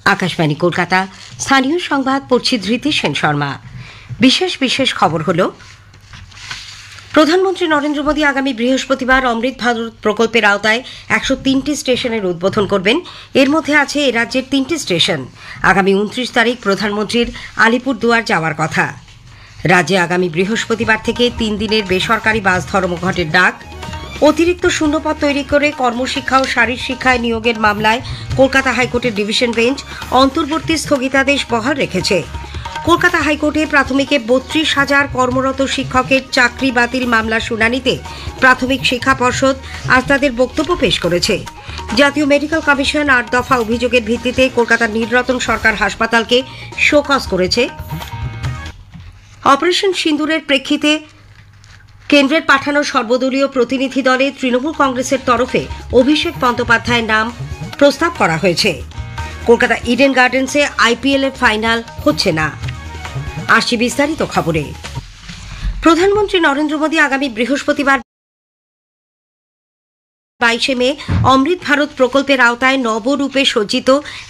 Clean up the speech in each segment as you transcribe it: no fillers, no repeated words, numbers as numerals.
আকাশবাণী কলকাতা। স্থানীয় সংবাদ পড়ছি ধৃতি সেন শর্মা। বিশেষ খবর হলো, প্রধানমন্ত্রী নরেন্দ্র মোদী আগামী বৃহস্পতিবার অমৃত ভারত প্রকল্পের আওতায় 103টি স্টেশনের উদ্বোধন করবেন। এর মধ্যে আছে এ রাজ্যের 3টি স্টেশন। আগামী 29 তারিখ প্রধানমন্ত্রীর আলিপুরদুয়ার যাওয়ার কথা। রাজ্যে আগামী বৃহস্পতিবার থেকে 3 দিনের বেসরকারি বাস ধর্মঘটের ডাক। অতিরিক্ত শূন্যপদ তৈরি করে কর্মশিক্ষা ও শারীর শিক্ষায় নিয়োগের মামলায় কলকাতা হাইকোর্টের ডিভিশন বেঞ্চ অন্তর্বর্তী স্থগিতাদেশ বহাল রেখেছে। কলকাতা হাইকোর্টে প্রাথমিকে 32,000 কর্মরত শিক্ষকের চাকরি বাতিল মামলার শুনানিতে প্রাথমিক শিক্ষা পর্ষদ আজ তাদের বক্তব্য পেশ করেছে। জাতীয় মেডিকেল কমিশন 8 দফা অভিযোগের ভিত্তিতে কলকাতার নীলরতন সরকার হাসপাতালকে শোকজ করেছে। অপারেশন সিন্দুরের প্রেক্ষিতে কেন্দ্রের পাঠানো সর্বদলীয় প্রতিনিধি দলে তৃণমূল কংগ্রেসের তরফে অভিষেক বন্দ্যোপাধ্যায়ের নাম প্রস্তাব করা হয়েছে। কলকাতা ইডেন গার্ডেন্সে আইপিএল এর ফাইনাল হচ্ছে না। আসছি বিস্তারিত খবরে। প্রধানমন্ত্রী নরেন্দ্র মোদী আগামী বৃহস্পতিবার 22 মে অমৃত ভারত প্রকল্পের আওতায় নবরূপে সজ্জিত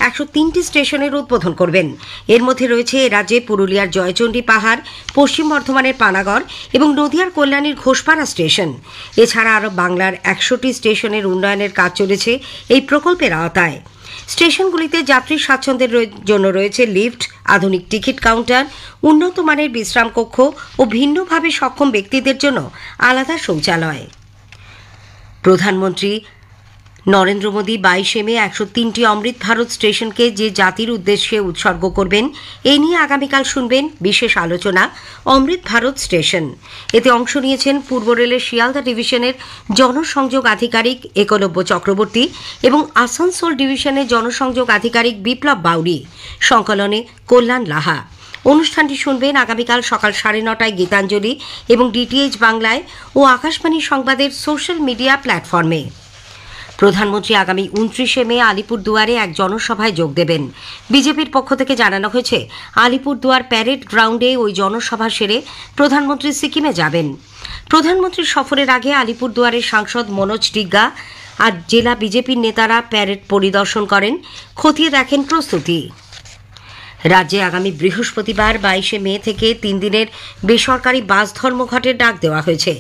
103টি স্টেশনের উদ্বোধন করবেন। এর মধ্যে রয়েছে রাজ্যে পুরুলিয়ার জয়চণ্ডী পাহাড়, পশ্চিম বর্ধমানের পানাগড় এবং নদিয়ার কল্যাণীর ঘোষপাড়া স্টেশন। এছাড়া আরও বাংলার 100টি স্টেশনের উন্নয়নের কাজ চলেছে এই প্রকল্পের আওতায়। স্টেশনগুলিতে যাত্রী স্বাচ্ছন্দ্যের জন্য রয়েছে লিফট, আধুনিক টিকিট কাউন্টার, উন্নত মানের বিশ্রাম কক্ষ ও ভিন্নভাবে সক্ষম ব্যক্তিদের জন্য আলাদা শৌচালয়। প্রধানমন্ত্রী নরেন্দ্র মোদী 22 মে 103টি অমৃত ভারত স্টেশনকে যে জাতির উদ্দেশ্যে উৎসর্গ করবেন, এ নিয়ে আগামীকাল শুনবেন বিশেষ আলোচনা অমৃত ভারত স্টেশন। এতে অংশ নিয়েছেন পূর্ব রেলের শিয়ালদা ডিভিশনের জনসংযোগ আধিকারিক একলব্য চক্রবর্তী এবং আসানসোল ডিভিশনের জনসংযোগ আধিকারিক বিপ্লব বাউরি, সংকলনে কল্যাণ লাহা। অনুষ্ঠানটি শুনবেন আগামীকাল সকাল 9:30টায় গীতাঞ্জলি এবং ডিটিএইচ বাংলায় ও আকাশবাণী সংবাদের সোশ্যাল মিডিয়া প্ল্যাটফর্মে। প্রধানমন্ত্রী আগামী 29 মে আলিপুরদুয়ারে এক জনসভায় যোগ দেবেন। বিজেপির পক্ষ থেকে জানানো হয়েছে, আলিপুরদুয়ার প্যারেড গ্রাউন্ডে ওই জনসভা সেরে প্রধানমন্ত্রী সিকিমে যাবেন। প্রধানমন্ত্রীর সফরের আগে আলিপুরদুয়ারের সাংসদ মনোজ টিগ্গা আর জেলা বিজেপির নেতারা প্যারেড পরিদর্শন করেন, খতিয়ে দেখেন প্রস্তুতি। রাজ্যে আগামী বৃহস্পতিবার 22 মে থেকে 3 দিনের বেসরকারি বাস ধর্মঘটের ডাক দেওয়া হয়েছে।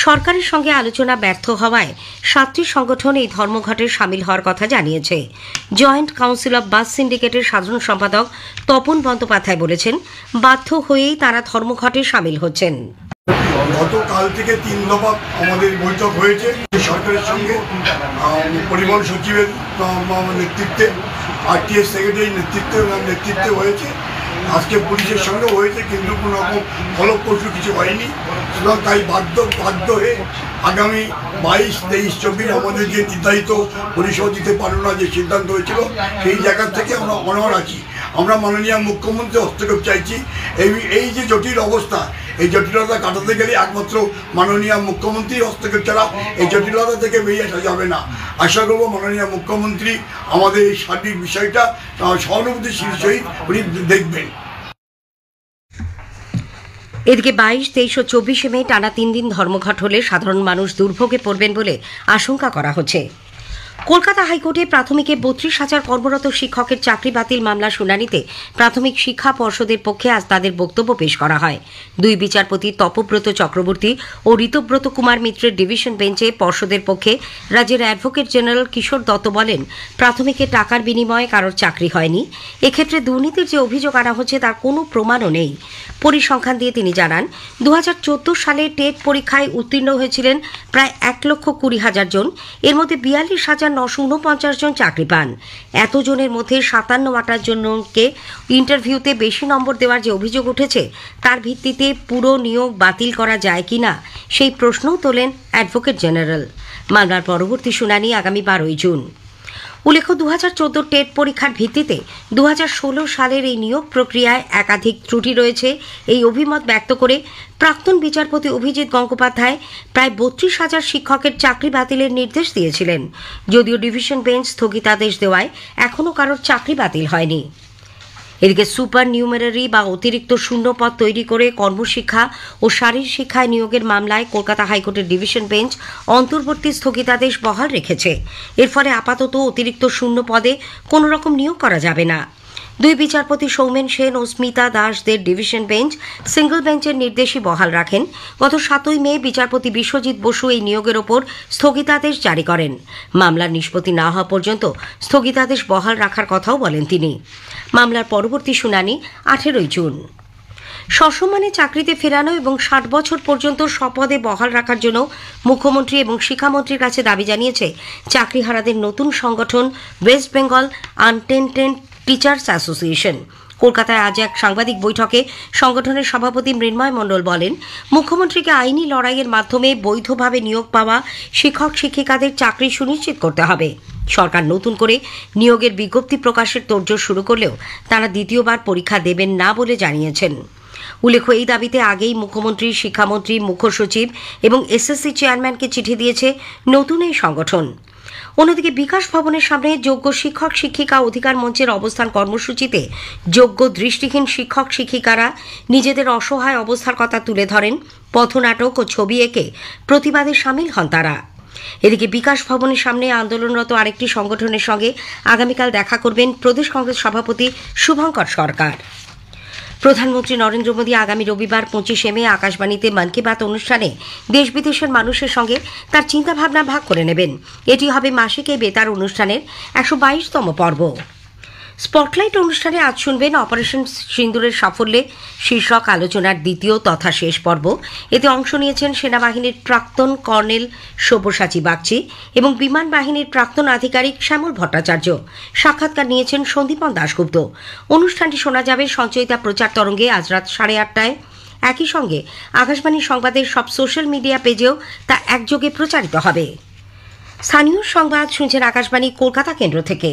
সরকারের সঙ্গে আলোচনা ব্যর্থ হওয়ায় 7টি সংগঠন এই ধর্মঘটে সামিল হওয়ার কথা জানিয়েছে। জয়েন্ট কাউন্সিল অব বাস সিন্ডিকেটের সাধারণ সম্পাদক তপন বন্দ্যোপাধ্যায় বলেছেন, বাধ্য হয়েই তারা ধর্মঘটে সামিল হচ্ছেন। গতকাল থেকে 3 দফা আমাদের বৈঠক হয়েছে সরকারের সঙ্গে, পরিবহন সচিবের নেতৃত্বে, আরটিএস সেক্রেটারির নেতৃত্বে হয়েছে। আজকে পুলিশের সঙ্গে হয়েছে, কিন্তু কোনো রকম ফলপ্রসূ কিছু হয়নি। সুতরাং তাই বাধ্য হয়ে আগামী 22, 23, 24 আমাদের যে নির্ধারিত পরিষেবা দিতে পারল না, যে সিদ্ধান্ত হয়েছিল, সেই জায়গা থেকে আমরা অনড় আছি। আমরা মাননীয় মুখ্যমন্ত্রী হস্তক্ষেপ চাইছি। এই যে জটিল অবস্থা, এই জটিলতা কাটাতে গেলে একমাত্র মাননীয় মুখ্যমন্ত্রী হস্তক্ষেপ ছাড়া এই জটিলতা থেকে বেরিয়ে আসা যাবে না। আশা করব মাননীয় মুখ্যমন্ত্রী আমাদের এই সার্বিক বিষয়টা সহানুভূতিশীল সহিত উনি দেখবেন। এদিকে 22, 23 ও 24 মে টানা 3 দিন ধর্মঘট হলে সাধারণ মানুষ দুর্ভোগে পড়বেন বলে আশঙ্কা করা হচ্ছে। কলকাতা হাইকোর্টে প্রাথমিকে 32,000 কর্মরত শিক্ষকের চাকরি বাতিল মামলা শুনানিতে প্রাথমিক শিক্ষা পর্ষদের পক্ষে আজ তাদের বক্তব্য পেশ করা হয়। 2 বিচারপতি তপব্রত চক্রবর্তী ও ঋতব্রত কুমার মিত্রের ডিভিশন বেঞ্চে পর্ষদের পক্ষে রাজ্যের অ্যাডভোকেট জেনারেল কিশোর দত্ত বলেন, প্রাথমিকে টাকার বিনিময়ে কারোর চাকরি হয়নি। এক্ষেত্রে দুর্নীতির যে অভিযোগ আনা হচ্ছে তার কোনো প্রমাণও নেই। পরিসংখ্যান দিয়ে তিনি জানান, 2014 সালে টেট পরীক্ষায় উত্তীর্ণ হয়েছিলেন প্রায় 1,20,000 জন। এর মধ্যে 42,949 জন চাকরি পান। এতজনের মধ্যে 57 জনকে ইন্টারভিউতে বেশি নম্বর দেওয়ার যে অভিযোগ উঠেছে, তার ভিত্তিতে পুরো নিয়োগ বাতিল করা যায় কিনা সেই প্রশ্নও তোলেন অ্যাডভোকেট জেনারেল। মামলার পরবর্তী শুনানি আগামী 12 জুন। উল্লেখ্য, 2014 টেট পরীক্ষার ভিত্তিতে 2016 সালের এই নিয়োগ প্রক্রিয়ায় একাধিক ত্রুটি রয়েছে। এই অভিমত ব্যক্ত করে প্রাক্তন বিচারপতি অভিজিৎ গঙ্গোপাধ্যায় প্রায় 32,000 শিক্ষকের চাকরি বাতিলের নির্দেশ দিয়েছিলেন। যদিও ডিভিশন বেঞ্চ স্থগিতাদেশ দেওয়ায় এখনও কারোর চাকরি বাতিল হয়নি। এদিকে সুপার নিউমেরারি বা অতিরিক্ত শূন্য পদ তৈরি করে কর্মশিক্ষা ও শারীর শিক্ষায় নিয়োগের মামলায় কলকাতা হাইকোর্টের ডিভিশন বেঞ্চ অন্তর্বর্তী স্থগিতাদেশ বহাল রেখেছে। এর ফলে আপাতত অতিরিক্ত শূন্য পদে কোনো রকম নিয়োগ করা যাবে না। দুই বিচারপতি সৌমেন সেন ও স্মিতা দাসদের ডিভিশন বেঞ্চ সিঙ্গল বেঞ্চের নির্দেশই বহাল রাখেন। গত 7ই মে বিচারপতি বিশ্বজিৎ বসু এই নিয়োগের ওপর স্থগিতাদেশ জারি করেন। মামলার নিষ্পত্তি না হওয়া পর্যন্ত স্থগিতাদেশ বহাল রাখার কথাও বলেন তিনি। মামলার পরবর্তী শুনানি 18ই জুন। সসম্মানে চাকরিতে ফেরানো এবং 60 বছর পর্যন্ত স্বপদে বহাল রাখার জন্য মুখ্যমন্ত্রী এবং শিক্ষামন্ত্রীর কাছে দাবি জানিয়েছে চাকরিহারাদের নতুন সংগঠন West Bengal untainted teachers association. কলকাতায় আজ এক সাংবাদিক বৈঠকে সংগঠনের সভাপতি মৃন্ময় মণ্ডল বলেন, মুখ্যমন্ত্রীকে আইনি লড়াইয়ের মাধ্যমে বৈধভাবে নিয়োগ পাওয়া শিক্ষক শিক্ষিকাদের চাকরি সুনিশ্চিত করতে হবে। সরকার নতুন করে নিয়োগের বিজ্ঞপ্তি প্রকাশের তোড়জোড় শুরু করলেও তারা দ্বিতীয়বার পরীক্ষা দেবেন না বলে জানিয়েছেন। উল্লেখ্য, এই দাবিতে আগেই মুখ্যমন্ত্রী, শিক্ষামন্ত্রী, মুখ্য সচিব এবং এসএসসি চেয়ারম্যানকে চিঠি দিয়েছে নতুন এই সংগঠন। অন্যদিকে বিকাশ ভবনের সামনে যোগ্য শিক্ষক শিক্ষিকা অধিকার মঞ্চের অবস্থান কর্মসূচিতে যোগ্য দৃষ্টিহীন শিক্ষক শিক্ষিকারা নিজেদের অসহায় অবস্থার কথা তুলে ধরেন। পথনাটক ও ছবি এঁকে প্রতিবাদে সামিল হন তারা। এদিকে বিকাশ ভবনের সামনে আন্দোলনরত আরেকটি সংগঠনের সঙ্গে আগামীকাল দেখা করবেন প্রদেশ কংগ্রেস সভাপতি শুভঙ্কর সরকার। প্রধানমন্ত্রী নরেন্দ্র মোদী আগামী রবিবার 25শে মে আকাশবাণীতে মন কি বাত অনুষ্ঠানে দেশ বিদেশের মানুষের সঙ্গে তার চিন্তাভাবনা ভাগ করে নেবেন। এটি হবে মাসিক এই বেতার অনুষ্ঠানের 122তম পর্ব। স্পটলাইট অনুষ্ঠানে আজ শুনবেন অপারেশন সিন্দুরের সাফল্যে শীর্ষক আলোচনার দ্বিতীয় তথা শেষ পর্ব। এতে অংশ নিয়েছেন সেনাবাহিনীর প্রাক্তন কর্নেল সব্যসাচী বাগচি এবং বিমান বাহিনীর প্রাক্তন আধিকারিক শ্যামল ভট্টাচার্য। সাক্ষাৎকার নিয়েছেন সন্দীপন দাশগুপ্ত। অনুষ্ঠানটি শোনা যাবে সঞ্চয়িতা প্রচার তরঙ্গে আজ রাত 8:30টায়। একই সঙ্গে আকাশবাণী সংবাদের সব সোশ্যাল মিডিয়া পেজেও তা একযোগে প্রচারিত হবে। স্থানীয় সংবাদ শুনছেন আকাশবাণী কলকাতা কেন্দ্র থেকে।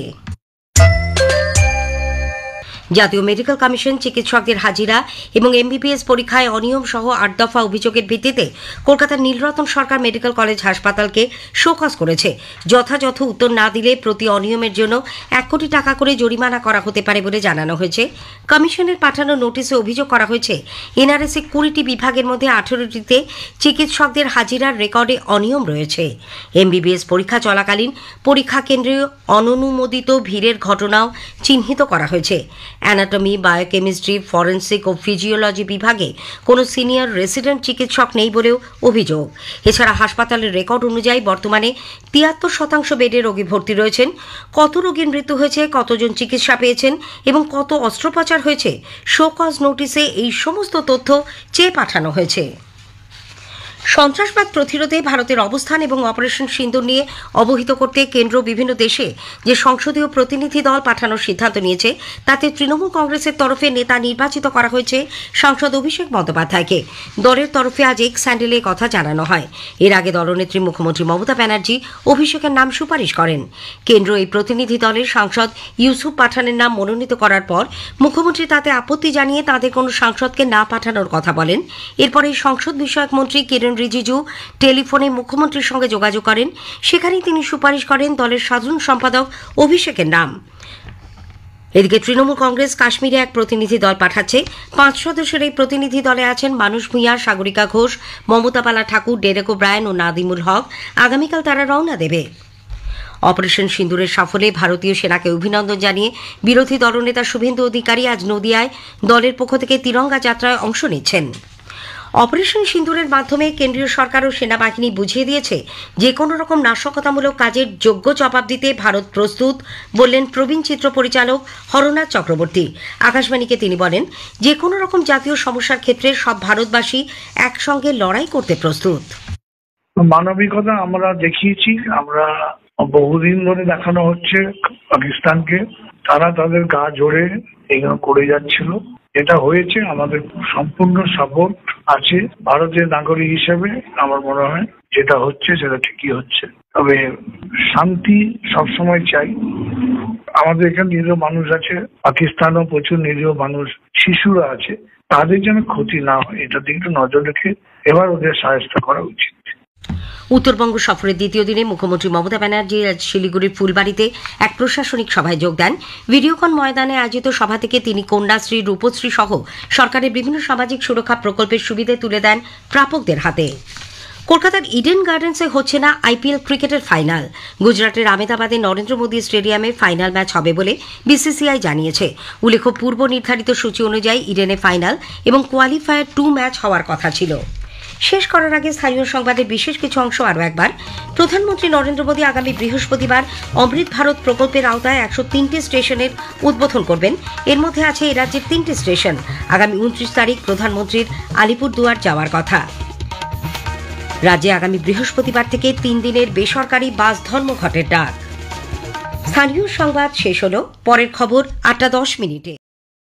জাতীয় মেডিকেল কমিশন চিকিৎসকদের হাজিরা এবং এমবিবিএস পরীক্ষায় অনিয়ম সহ 8 দফা অভিযোগের ভিত্তিতে কলকাতার নীলরতন সরকার মেডিকেল কলেজ হাসপাতালকে শোকজ করেছে। যথাযথ উত্তর না দিলে প্রতি অনিয়মের জন্য 1 কোটি টাকা করে জরিমানা করা হতে পারে বলে জানানো হয়েছে। কমিশনের পাঠানো নোটিশে অভিযোগ করা হয়েছে এনআরএসে 20টি বিভাগের মধ্যে 18টিতে চিকিৎসকদের হাজিরার রেকর্ডে অনিয়ম রয়েছে। এমবিবিএস পরীক্ষা চলাকালীন পরীক্ষা কেন্দ্রে অননুমোদিত ভিড়ের ঘটনাও চিহ্নিত করা হয়েছে। অ্যানাটমি, বায়োকেমিস্ট্রি, ফরেন্সিক ও ফিজিওলজি বিভাগে কোনো সিনিয়র রেসিডেন্ট চিকিৎসক নেই বলেও অভিযোগ। এছাড়া হাসপাতালের রেকর্ড অনুযায়ী বর্তমানে 73% বেডে রোগী ভর্তি রয়েছেন। কত রোগীর মৃত্যু হয়েছে, কতজন চিকিৎসা পেয়েছেন এবং কত অস্ত্রোপচার হয়েছে, শোকজ নোটিশে এই সমস্ত তথ্য চেয়ে পাঠানো হয়েছে। সন্ত্রাসবাদ প্রতিরোধে ভারতের অবস্থান এবং অপারেশন সিন্দুর নিয়ে অবহিত করতে কেন্দ্র বিভিন্ন দেশে যে সংসদীয় প্রতিনিধি দল পাঠানোর সিদ্ধান্ত নিয়েছে তাতে তৃণমূল কংগ্রেসের তরফে নেতা নির্বাচিত করা হয়েছে সাংসদ অভিষেক বন্দ্যোপাধ্যায়কে। দলের তরফে আজ এক্স হ্যান্ডেলে কথা জানানো হয়। এর আগে দলনেত্রী মুখ্যমন্ত্রী মমতা ব্যানার্জি অভিষেকের নাম সুপারিশ করেন। কেন্দ্র এই প্রতিনিধি দলের সাংসদ ইউসুফ পাঠানের নাম মনোনীত করার পর মুখ্যমন্ত্রী তাতে আপত্তি জানিয়ে তাদের কোনো সাংসদকে না পাঠানোর কথা বলেন। এরপরে সংসদ বিষয়ক মন্ত্রী কিরণ রিজিজু টেলিফোনে মুখ্যমন্ত্রীর সঙ্গে যোগাযোগ করেন। সেখানেই তিনি সুপারিশ করেন দলের সাধারণ সম্পাদক অভিষেকের নাম। এদিকে তৃণমূল কংগ্রেস কাশ্মীরে এক প্রতিনিধি দল পাঠাচ্ছে। 5 সদস্যের এই প্রতিনিধি দলে আছেন মানুষ ভূঁইয়া, সাগরিকা ঘোষ, মমতা বালা ঠাকুর, ডেরেক ওব্রায়েন ও নাদিমুল হক। আগামীকাল তারা রওনা দেবে। অপারেশন সিন্দুরের সাফল্যে ভারতীয় সেনাকে অভিনন্দন জানিয়ে বিরোধী দলনেতা শুভেন্দু অধিকারী আজ নদিয়ায় দলের পক্ষ থেকে তিরঙ্গা যাত্রায় অংশ নিচ্ছেন। অপারেশন সিন্দুরের মাধ্যমে কেন্দ্রীয় সরকার ও সেনাবাহিনী বুঝিয়ে দিয়েছে যে কোনো রকম নাশকতামূলক কাজের যোগ্য জবাব দিতে ভারত প্রস্তুত, বললেন প্রবীণ চিত্র পরিচালক হরনাথ চক্রবর্তী। আকাশবাণীকে তিনি বলেন, যে কোনো রকম জাতীয় সমস্যার ক্ষেত্রে সব ভারতবাসী একসঙ্গে লড়াই করতে প্রস্তুত। মানবিকতা আমরা দেখিয়েছি, আমরা বহুদিন ধরে দেখানো হচ্ছে পাকিস্তানকে, তারা তাদের গা জোরে এগুলো করে যাচ্ছিল। এটা হয়েছে, আমাদের সম্পূর্ণ সাপোর্ট আছে। ভারতের নাগরিক হিসেবে আমার মনে হয় যেটা হচ্ছে সেটা ঠিকই হচ্ছে। তবে শান্তি সবসময় চাই। আমাদের এখানে নিরীহ মানুষ আছে, পাকিস্তানও প্রচুর নিরীহ মানুষ, শিশুরা আছে, তাদের যেন ক্ষতি না হয় এটাতে একটু নজর রেখে এবার ওদের সাহায্য করা উচিত। উত্তরবঙ্গ সফরের দ্বিতীয় দিনে মুখ্যমন্ত্রী মমতা ব্যানার্জি আজ শিলিগুড়ির ফুলবাড়িতে এক প্রশাসনিক সভায় যোগ দেন। ভিডিওকন ময়দানে আয়োজিত সভা থেকে তিনি কন্যাশ্রী, রূপশ্রী সহ সরকারের বিভিন্ন সামাজিক সুরক্ষা প্রকল্পের সুবিধা তুলে দেন প্রাপকদের হাতে। কলকাতার ইডেন গার্ডেন্সে হচ্ছে না আইপিএল ক্রিকেটের ফাইনাল। গুজরাটের আহমেদাবাদে নরেন্দ্র মোদী স্টেডিয়ামে ফাইনাল ম্যাচ হবে বলে বিসিসিআই জানিয়েছে। উল্লেখ্য, পূর্ব নির্ধারিত সূচি অনুযায়ী ইডেনে ফাইনাল এবং কোয়ালিফায়ার 2 ম্যাচ হওয়ার কথা ছিল। শেষ করার আগে স্থানীয় সংবাদের বিশেষ কিছু অংশ আরও একবার। প্রধানমন্ত্রী নরেন্দ্র মোদী আগামী বৃহস্পতিবার অমৃত ভারত প্রকল্পের আওতায় 103টি স্টেশনের উদ্বোধন করবেন। এর মধ্যে আছে এই রাজ্যের 3টি স্টেশন। আগামী 29 তারিখ প্রধানমন্ত্রীর আলিপুরদুয়ার যাওয়ার কথা। রাজ্যে আগামী বৃহস্পতিবার থেকে 3 দিনের বেসরকারি বাস ধর্মঘটের ডাক। স্থানীয় সংবাদ শেষ হল। পরের খবর 8টা 10 মিনিটে।